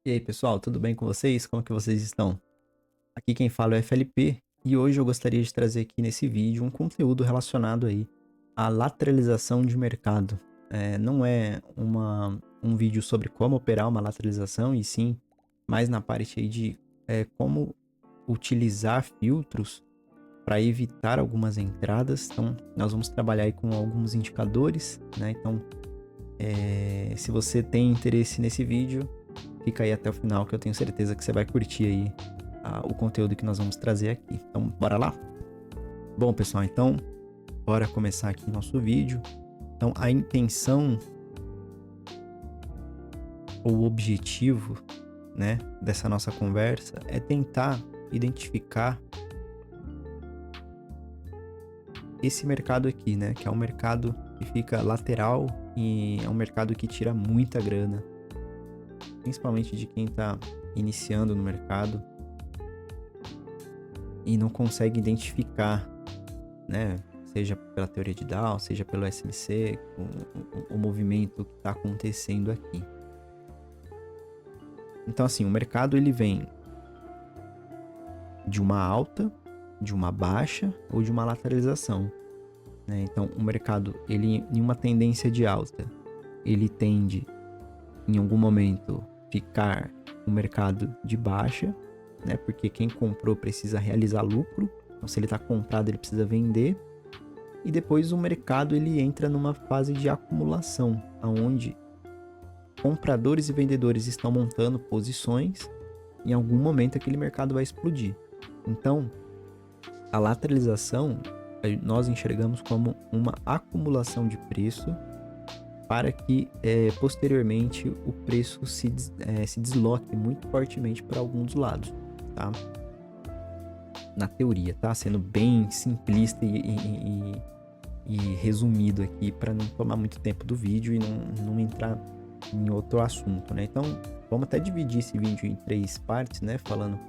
E aí, pessoal, tudo bem com vocês? Como que vocês estão? Aqui quem fala é o FLP e hoje eu gostaria de trazer aqui nesse vídeo um conteúdo relacionado aí à lateralização de mercado. Não é um vídeo sobre como operar uma lateralização e sim mais na parte aí de como utilizar filtros para evitar algumas entradas. Então, nós vamos trabalhar aí com alguns indicadores, né? Então, se você tem interesse nesse vídeo, fica aí até o final que eu tenho certeza que você vai curtir aí o conteúdo que nós vamos trazer aqui. Então, bora lá? Bom, pessoal, então, bora começar aqui nosso vídeo. Então, a intenção ou o objetivo, né, dessa nossa conversa é tentar identificar esse mercado aqui, né, que é um mercado que fica lateral e é um mercado que tira muita grana, principalmente de quem está iniciando no mercado e não consegue identificar, né, seja pela teoria de Dow, seja pelo SMC, o movimento que está acontecendo aqui. Então, assim, o mercado ele vem de uma alta, de uma baixa ou de uma lateralização, né? Então, o mercado, ele em uma tendência de alta, ele tende, em algum momento, ficar um mercado de baixa, né? Porque quem comprou precisa realizar lucro. Então, se ele está comprado, ele precisa vender. E depois o mercado ele entra numa fase de acumulação, onde compradores e vendedores estão montando posições. Em algum momento aquele mercado vai explodir. Então, a lateralização nós enxergamos como uma acumulação de preço para que posteriormente o preço se desloque muito fortemente para algum dos lados, tá? Na teoria, tá? Sendo bem simplista e resumido aqui para não tomar muito tempo do vídeo e não entrar em outro assunto, né? Então, vamos até dividir esse vídeo em 3 partes, né? Falando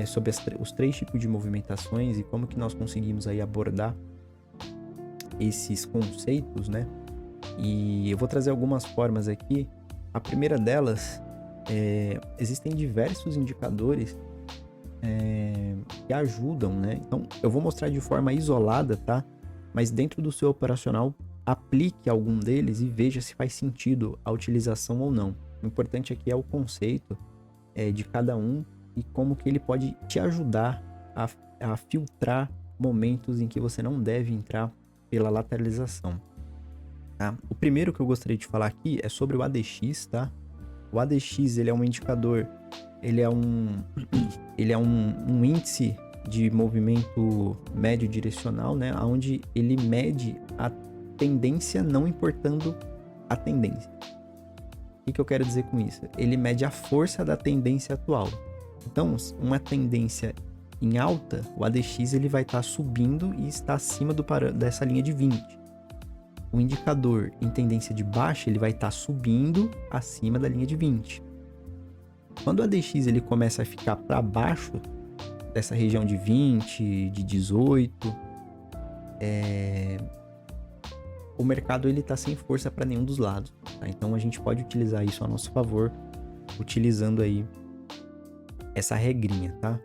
sobre os 3 tipos de movimentações e como que nós conseguimos aí abordar esses conceitos, né? E eu vou trazer algumas formas aqui. A primeira delas, existem diversos indicadores que ajudam, né? Então, eu vou mostrar de forma isolada, tá? Mas dentro do seu operacional, aplique algum deles e veja se faz sentido a utilização ou não. O importante aqui é o conceito de cada um e como que ele pode te ajudar a filtrar momentos em que você não deve entrar pela lateralização. Tá? O primeiro que eu gostaria de falar aqui é sobre o ADX, tá? O ADX, ele é um indicador, ele é um índice de movimento médio direcional, né? Onde ele mede a tendência não importando a tendência. O que eu quero dizer com isso? Ele mede a força da tendência atual. Então, uma tendência em alta, o ADX ele vai estar subindo e está acima dessa linha de 20. O indicador em tendência de baixa, ele vai estar subindo acima da linha de 20. Quando o ADX ele começa a ficar para baixo dessa região de 20, de 18, o mercado ele está sem força para nenhum dos lados. Tá? Então a gente pode utilizar isso a nosso favor, utilizando aí essa regrinha, tá?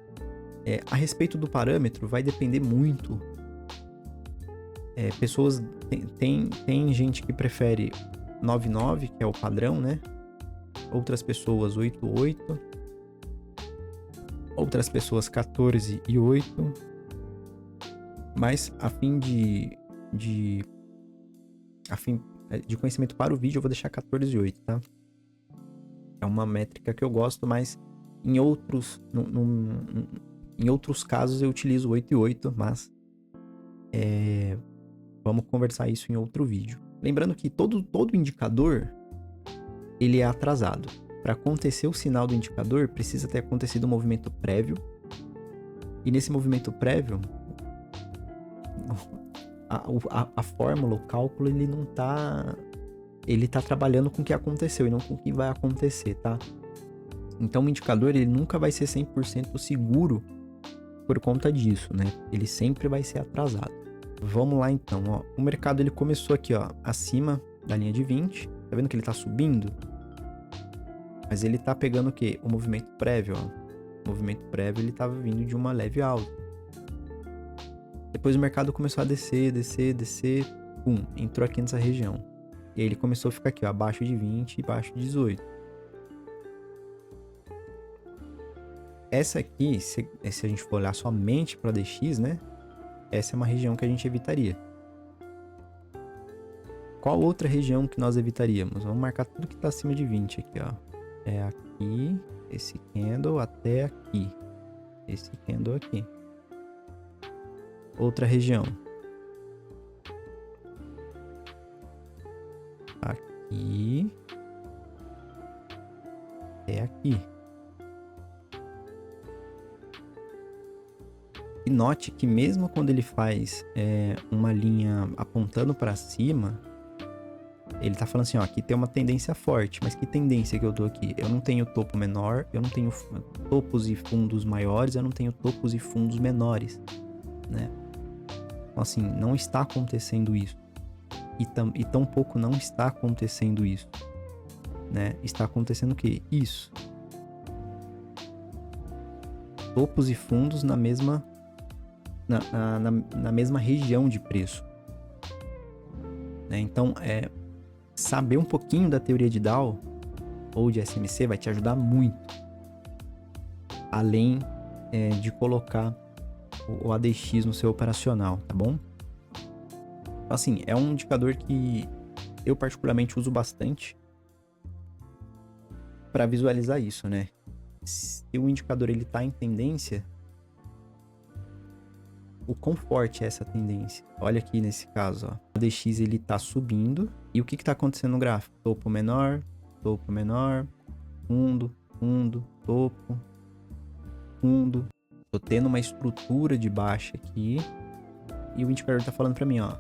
A respeito do parâmetro, vai depender muito. Pessoas tem gente que prefere 9,9, que é o padrão, né? Outras pessoas 8,8. Outras pessoas 14,8. Mas a fim de conhecimento para o vídeo, eu vou deixar 14,8, tá? É uma métrica que eu gosto, mas em outros casos eu utilizo 8,8, mas vamos conversar isso em outro vídeo. Lembrando que todo indicador ele é atrasado. Para acontecer o sinal do indicador, precisa ter acontecido um movimento prévio. E nesse movimento prévio, a fórmula, o cálculo, ele tá trabalhando com o que aconteceu e não com o que vai acontecer, tá? Então o indicador ele nunca vai ser 100% seguro por conta disso, né? Ele sempre vai ser atrasado. Vamos lá então, ó. O mercado ele começou aqui, ó, acima da linha de 20. Tá vendo que ele tá subindo? Mas ele tá pegando o quê? O movimento prévio, ó. O movimento prévio, ele tava vindo de uma leve alta. Depois o mercado começou a descer, pum, entrou aqui nessa região. E aí ele começou a ficar aqui, ó, abaixo de 20 e abaixo de 18. Essa aqui, se a gente for olhar somente para DX, né? Essa é uma região que a gente evitaria. Qual outra região que nós evitaríamos? Vamos marcar tudo que está acima de 20 aqui, ó. É aqui, esse candle até aqui. Esse candle aqui. Outra região. Aqui. Até aqui. E note que mesmo quando ele faz uma linha apontando para cima, ele tá falando assim, ó, aqui tem uma tendência forte, mas que tendência que eu tô aqui? Eu não tenho topo menor, eu não tenho topos e fundos maiores, eu não tenho topos e fundos menores, né? Então, assim, não está acontecendo isso. E tampouco não está acontecendo isso, né? Está acontecendo o quê? Isso. Topos e fundos na mesma região de preço, né? Então, saber um pouquinho da teoria de Dow ou de SMC vai te ajudar muito, além de colocar o ADX no seu operacional, tá bom? Então, assim, é um indicador que eu particularmente uso bastante para visualizar isso, né? Se o indicador ele tá em tendência, o quão forte é essa tendência? Olha aqui nesse caso, ó. O DX ele tá subindo. E o que tá acontecendo no gráfico? Topo menor, fundo, topo, fundo. Tô tendo uma estrutura de baixa aqui. E o indicador tá falando pra mim, ó.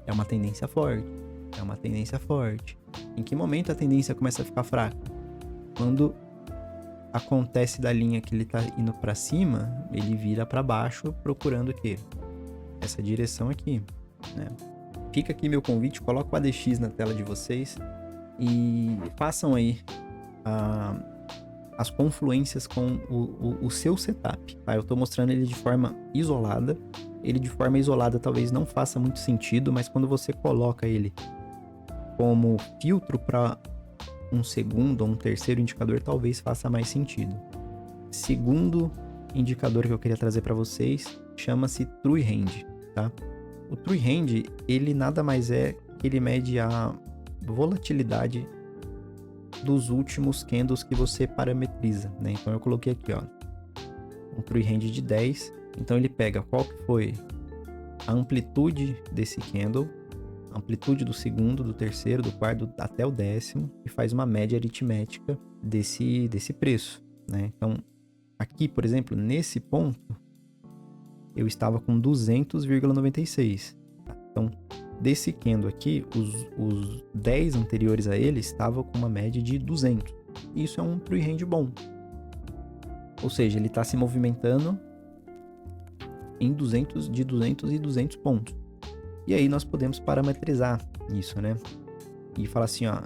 É uma tendência forte. É uma tendência forte. Em que momento a tendência começa a ficar fraca? Quando acontece da linha que ele tá indo pra cima, ele vira pra baixo procurando o quê? Essa direção aqui, né? Fica aqui meu convite, coloca o ADX na tela de vocês e façam aí as confluências com o seu setup, tá? Eu tô mostrando ele de forma isolada. Ele de forma isolada talvez não faça muito sentido, mas quando você coloca ele como filtro para um segundo ou um terceiro indicador, talvez faça mais sentido. Segundo indicador que eu queria trazer para vocês chama-se True Hand, tá? O True Hand, ele nada mais é que ele mede a volatilidade dos últimos candles que você parametriza, né? Então eu coloquei aqui, ó, um True Hand de 10. Então ele pega qual que foi a amplitude desse candle, a amplitude do segundo, do terceiro, do quarto, até o 10º, e faz uma média aritmética desse preço, né? Então, aqui, por exemplo, nesse ponto, eu estava com 200,96. Então, desse candle aqui, os 10 anteriores a ele estavam com uma média de 200. Isso é um True Hand bom. Ou seja, ele está se movimentando em 200 e 200 pontos. E aí nós podemos parametrizar isso, né? E falar assim, ó,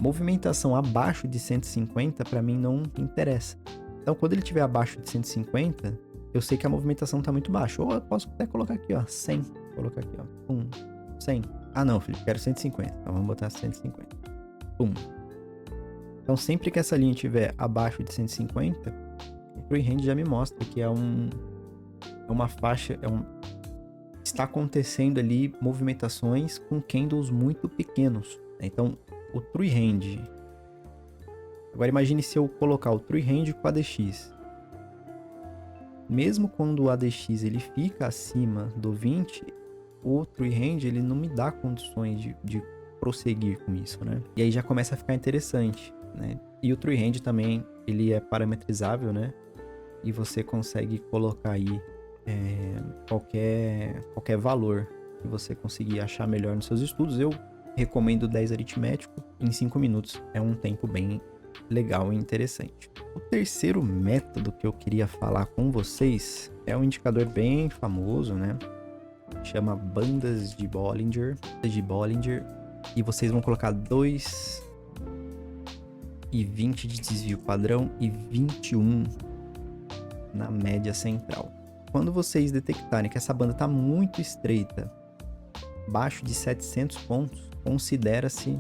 movimentação abaixo de 150 para mim não interessa. Então, quando ele estiver abaixo de 150, eu sei que a movimentação tá muito baixa. Ou eu posso até colocar aqui, ó, 100. Vou colocar aqui, ó, 100. Ah, não, Felipe, quero 150. Então, vamos botar 150. Então, sempre que essa linha estiver abaixo de 150, o True Hand já me mostra que é uma faixa, está acontecendo ali movimentações com candles muito pequenos, né? Então, o True Hand... Agora imagine se eu colocar o True Hand com o ADX. Mesmo quando o ADX ele fica acima do 20, o True Hand ele não me dá condições de prosseguir com isso, né? E aí já começa a ficar interessante, né? E o True Hand também, ele é parametrizável, né? E você consegue colocar aí qualquer valor que você conseguir achar melhor nos seus estudos. Eu recomendo 10 aritmético em 5 minutos. É um tempo bem legal e interessante. O terceiro método que eu queria falar com vocês é um indicador bem famoso, né? Chama bandas de Bollinger. E vocês vão colocar dois e 20 de desvio padrão e 21 na média central. Quando vocês detectarem que essa banda está muito estreita, abaixo de 700 pontos, considera-se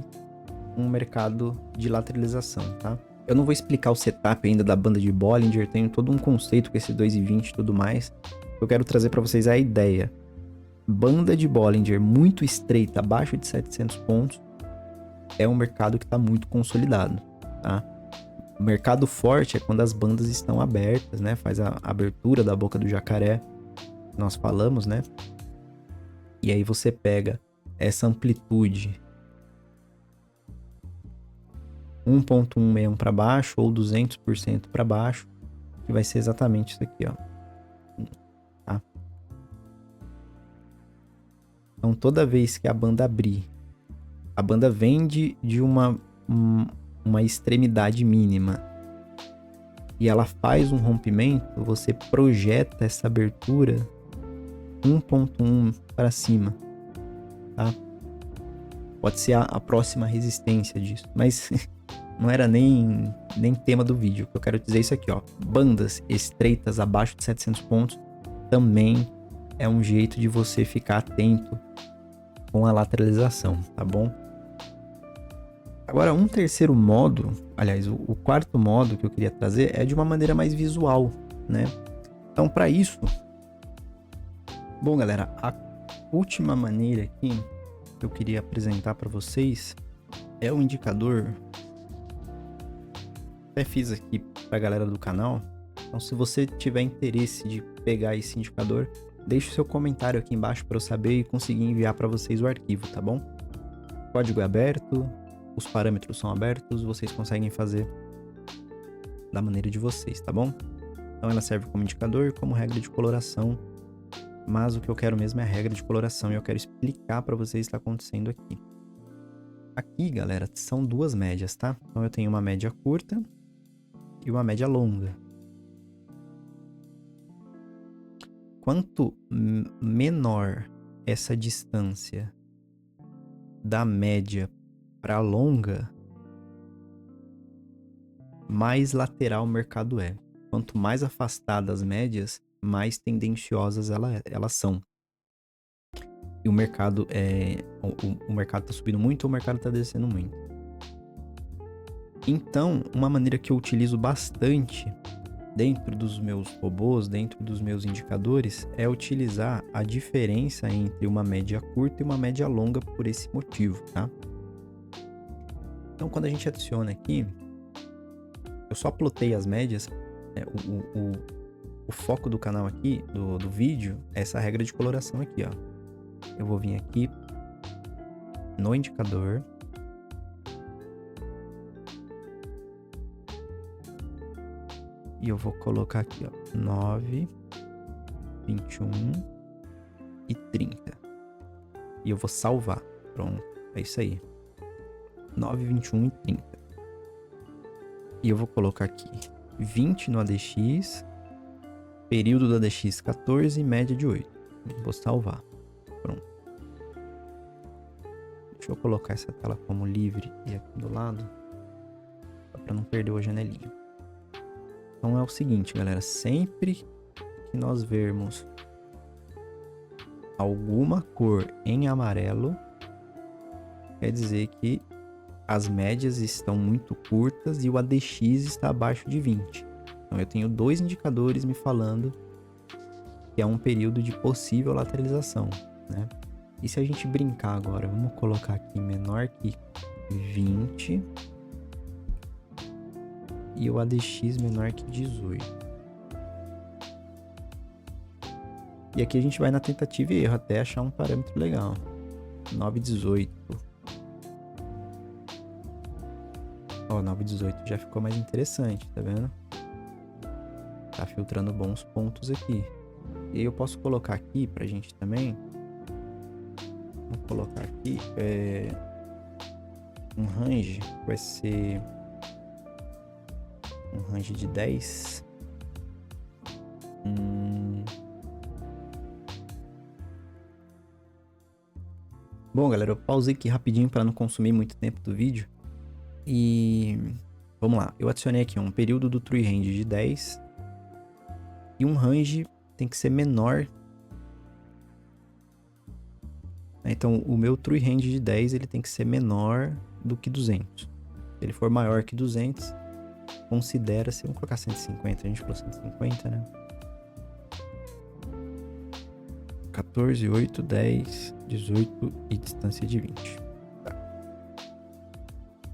um mercado de lateralização, tá? Eu não vou explicar o setup ainda da banda de Bollinger, tenho todo um conceito com esse 2,20 e tudo mais. Eu quero trazer para vocês a ideia. Banda de Bollinger muito estreita, abaixo de 700 pontos, é um mercado que está muito consolidado, tá? O mercado forte é quando as bandas estão abertas, né? Faz a abertura da boca do jacaré, nós falamos, né? E aí você pega essa amplitude 1.161 para baixo ou 200% para baixo, que vai ser exatamente isso aqui, ó. Tá? Então toda vez que a banda abrir, a banda vem de uma extremidade mínima e ela faz um rompimento, você projeta essa abertura 1.1 para cima, tá? Pode ser a próxima resistência disso, mas não era nem tema do vídeo. O que eu quero dizer é isso aqui, ó. Bandas estreitas abaixo de 700 pontos também é um jeito de você ficar atento com a lateralização, tá bom? Agora, um terceiro modo, aliás, o quarto modo que eu queria trazer é de uma maneira mais visual, né? Então, para isso, bom, galera, a última maneira aqui que eu queria apresentar para vocês é o indicador. Até fiz aqui para a galera do canal. Então, se você tiver interesse de pegar esse indicador, deixe o seu comentário aqui embaixo para eu saber e conseguir enviar para vocês o arquivo, tá bom? O código é aberto. Os parâmetros são abertos, vocês conseguem fazer da maneira de vocês, tá bom? Então ela serve como indicador, como regra de coloração, mas o que eu quero mesmo é a regra de coloração e eu quero explicar para vocês o que está acontecendo aqui. Aqui, galera, são duas médias, tá? Então eu tenho uma média curta e uma média longa. Quanto menor essa distância da média para longa, mais lateral o mercado é. Quanto mais afastadas as médias, mais tendenciosas elas são. E o mercado o mercado está subindo muito ou o mercado está descendo muito. Então, uma maneira que eu utilizo bastante dentro dos meus robôs, dentro dos meus indicadores, é utilizar a diferença entre uma média curta e uma média longa por esse motivo, tá? Então, quando a gente adiciona aqui, eu só plotei as médias, o foco do canal aqui, do vídeo, é essa regra de coloração aqui, ó. Eu vou vir aqui no indicador. E eu vou colocar aqui, ó, 9, 21 e 30. E eu vou salvar. Pronto, é isso aí. 9, 21 e 30. E eu vou colocar aqui 20 no ADX, período do ADX 14 e média de 8. Vou salvar. Pronto. Deixa eu colocar essa tela como livre e aqui do lado, para não perder a janelinha. Então é o seguinte, galera, sempre que nós vermos alguma cor em amarelo, quer dizer que as médias estão muito curtas e o ADX está abaixo de 20. Então eu tenho dois indicadores me falando que é um período de possível lateralização, né? E se a gente brincar agora, vamos colocar aqui menor que 20 e o ADX menor que 18. E aqui a gente vai na tentativa e erro até achar um parâmetro legal. 9,18. Ó, 9,18 já ficou mais interessante, tá vendo? Tá filtrando bons pontos aqui. E aí eu posso colocar aqui pra gente também. Vou colocar aqui um range, vai ser um range de 10. Bom, galera, eu pausei aqui rapidinho para não consumir muito tempo do vídeo. E Vamos lá, eu adicionei aqui um período do true range de 10 e um range tem que ser menor. Então, o meu true range de 10 ele tem que ser menor do que 200. Se ele for maior que 200, considera-se... Vamos colocar 150, a gente falou 150, né? 14, 8, 10, 18 e distância de 20. Tá.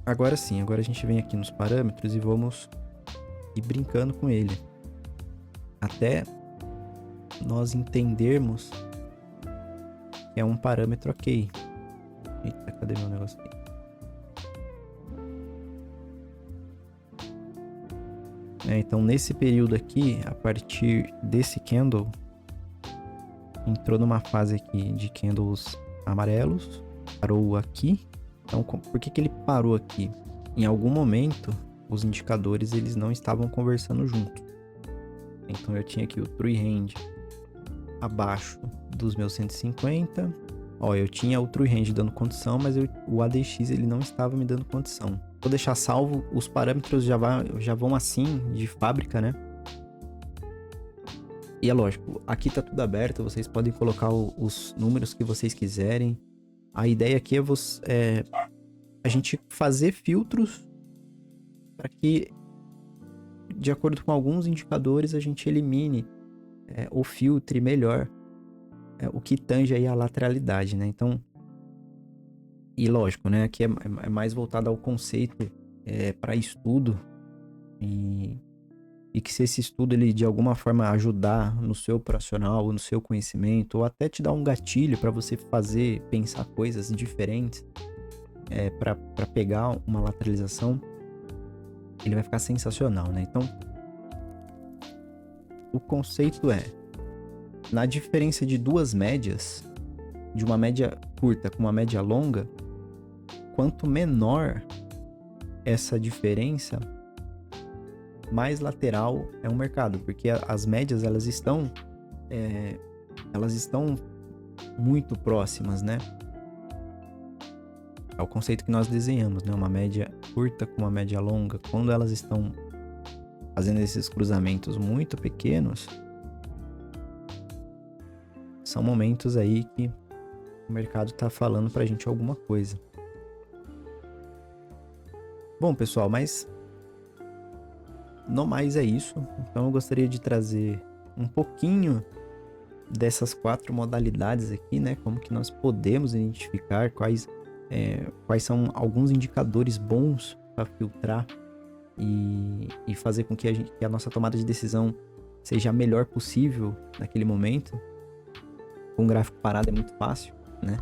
Agora sim, agora a gente vem aqui nos parâmetros e vamos ir brincando com ele. Até nós entendermos que é um parâmetro ok. Eita, cadê meu negócio aqui? Então, nesse período aqui, a partir desse candle, entrou numa fase aqui de candles amarelos, parou aqui. Então, por que ele parou aqui? Em algum momento, os indicadores eles não estavam conversando junto. Então, eu tinha aqui o true range abaixo dos meus 150. Ó, eu tinha o true range dando condição, mas o ADX ele não estava me dando condição. Vou deixar salvo, os parâmetros já vão assim, de fábrica, né? E é lógico, aqui tá tudo aberto, vocês podem colocar os números que vocês quiserem. A ideia aqui é a gente fazer filtros para que, de acordo com alguns indicadores, a gente elimine ou filtre melhor o que tange aí a lateralidade, né? Então, e lógico, né? Aqui é mais voltado ao conceito para estudo e que se esse estudo ele de alguma forma ajudar no seu operacional, no seu conhecimento, ou até te dar um gatilho para você pensar coisas diferentes, para pegar uma lateralização, ele vai ficar sensacional, né? Então, o conceito na diferença de duas médias, de uma média curta com uma média longa, quanto menor essa diferença, mais lateral é um mercado, porque as médias elas estão muito próximas, né? É o conceito que nós desenhamos, né? Uma média curta com uma média longa, quando elas estão fazendo esses cruzamentos muito pequenos, são momentos aí que o mercado está falando pra gente alguma coisa. Bom, pessoal, mas no mais é isso. Então eu gostaria de trazer um pouquinho dessas 4 modalidades aqui, né? Como que nós podemos identificar quais são alguns indicadores bons para filtrar e fazer com que a nossa tomada de decisão seja a melhor possível naquele momento. Com gráfico parado é muito fácil, né?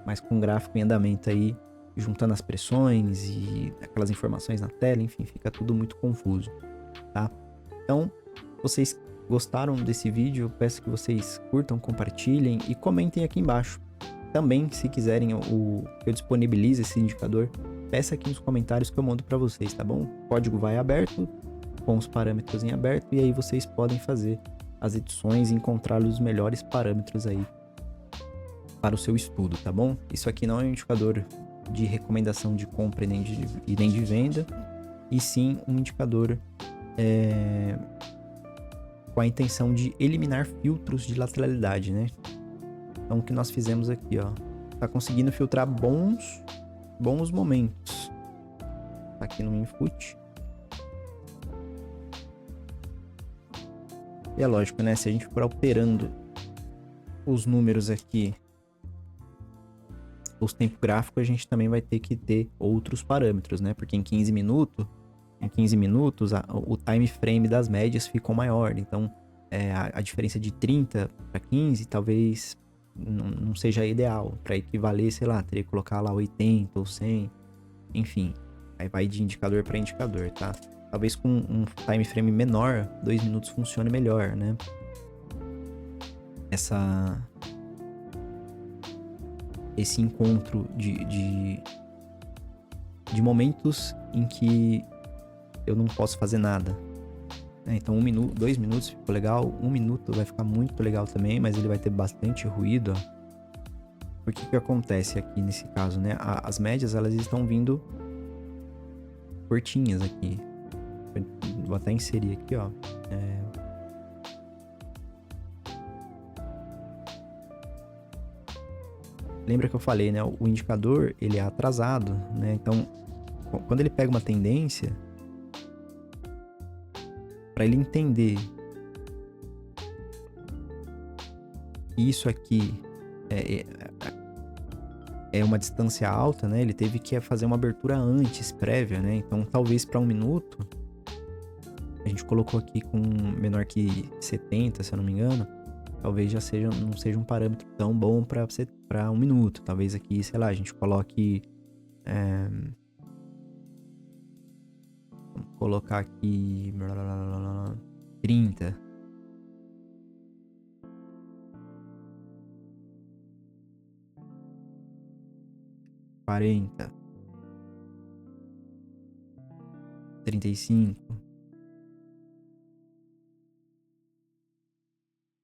Mas com gráfico em andamento aí, juntando as pressões e aquelas informações na tela, enfim, fica tudo muito confuso, tá? Então, vocês gostaram desse vídeo, peço que vocês curtam, compartilhem e comentem aqui embaixo. Também, se quiserem que eu disponibilize esse indicador, peça aqui nos comentários que eu mando para vocês, tá bom? O código vai aberto, com os parâmetros em aberto, e aí vocês podem fazer as edições e encontrar os melhores parâmetros aí para o seu estudo, tá bom? Isso aqui não é um indicador de recomendação de compra e nem de venda, e sim um indicador com a intenção de eliminar filtros de lateralidade, né? Então o que nós fizemos aqui, ó, tá conseguindo filtrar bons momentos. Tá aqui no Infoot. E é lógico, né? Se a gente for alterando os números aqui, os tempos gráficos, a gente também vai ter que ter outros parâmetros, né? Porque em 15 minutos, o time frame das médias ficou maior. Então, a diferença de 30 para 15 talvez não seja ideal. Para equivaler, sei lá, teria que colocar lá 80 ou 100. Enfim, aí vai de indicador para indicador, tá? Talvez com um time frame menor, 2 minutos funcione melhor, né? Esse encontro de momentos em que eu não posso fazer nada. Então 1 minuto, 2 minutos ficou legal, 1 minuto vai ficar muito legal também, mas ele vai ter bastante ruído, ó. Por que acontece aqui nesse caso, né? As médias, elas estão vindo curtinhas aqui. Vou até inserir aqui, ó. Lembra que eu falei, né? O indicador, ele é atrasado, né? Então, quando ele pega uma tendência, para ele entender que isso aqui é uma distância alta, né? Ele teve que fazer uma abertura antes, prévia, né? Então, talvez para 1 minuto, a gente colocou aqui com menor que 70, se eu não me engano, talvez já não seja um parâmetro tão bom para 1 minuto. Talvez aqui, sei lá, a gente coloque... vamos colocar aqui 30. $40, 35.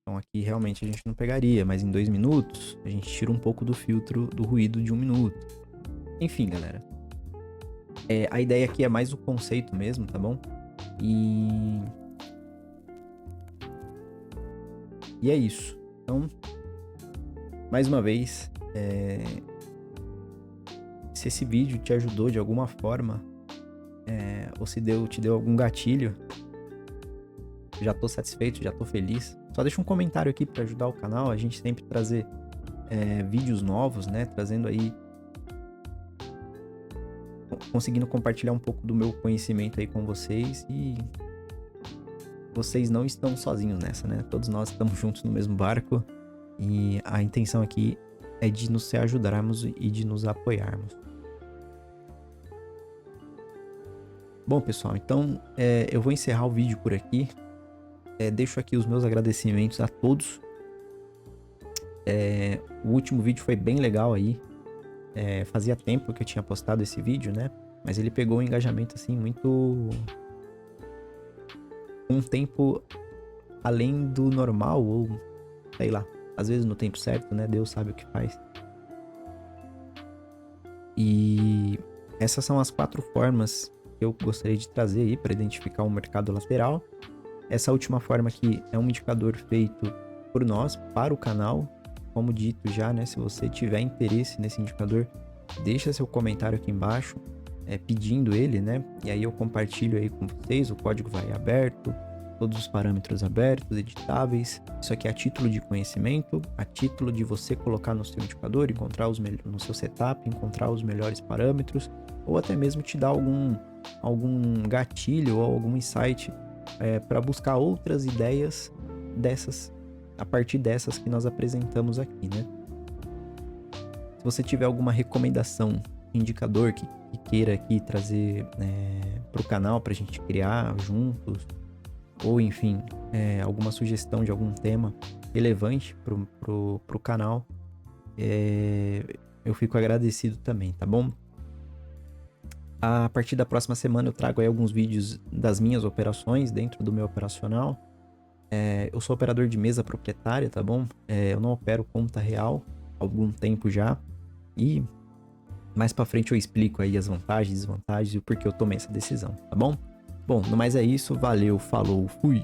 Então aqui realmente a gente não pegaria, mas em 2 minutos a gente tira um pouco do filtro do ruído de 1 minuto. Enfim, galera. A ideia aqui é mais o conceito mesmo, tá bom? E é isso. Então, mais uma vez, se esse vídeo te ajudou de alguma forma, ou se te deu algum gatilho, já tô satisfeito, já tô feliz. Só deixa um comentário aqui para ajudar o canal, a gente sempre trazer vídeos novos, né? Trazendo aí, conseguindo compartilhar um pouco do meu conhecimento aí com vocês, e vocês não estão sozinhos nessa, né? Todos nós estamos juntos no mesmo barco, e a intenção aqui é de nos ajudarmos e de nos apoiarmos. Bom, pessoal, então eu vou encerrar o vídeo por aqui. Deixo aqui os meus agradecimentos a todos. O último vídeo foi bem legal aí. Fazia tempo que eu tinha postado esse vídeo, né? Mas ele pegou um engajamento assim muito... um tempo além do normal, ou sei lá, às vezes no tempo certo, né? Deus sabe o que faz. E essas são as 4 formas que eu gostaria de trazer aí para identificar um mercado lateral. Essa última forma aqui é um indicador feito por nós, para o canal. Como dito já, né? Se você tiver interesse nesse indicador, deixa seu comentário aqui embaixo, pedindo ele, né? E aí eu compartilho aí com vocês, o código vai aberto, todos os parâmetros abertos, editáveis. Isso aqui é a título de conhecimento, a título de você colocar no seu indicador, encontrar no seu setup, encontrar os melhores parâmetros, ou até mesmo te dar algum gatilho ou algum insight para buscar outras ideias a partir dessas que nós apresentamos aqui, né? Se você tiver alguma recomendação, indicador que queira aqui trazer para o canal para a gente criar juntos, ou enfim, alguma sugestão de algum tema relevante pro canal, eu fico agradecido também, tá bom? A partir da próxima semana eu trago aí alguns vídeos das minhas operações dentro do meu operacional. Eu sou operador de mesa proprietária, tá bom? Eu não opero conta real há algum tempo já. E mais pra frente eu explico aí as vantagens, desvantagens e o porquê eu tomei essa decisão, tá bom? Bom, no mais é isso. Valeu, falou, fui!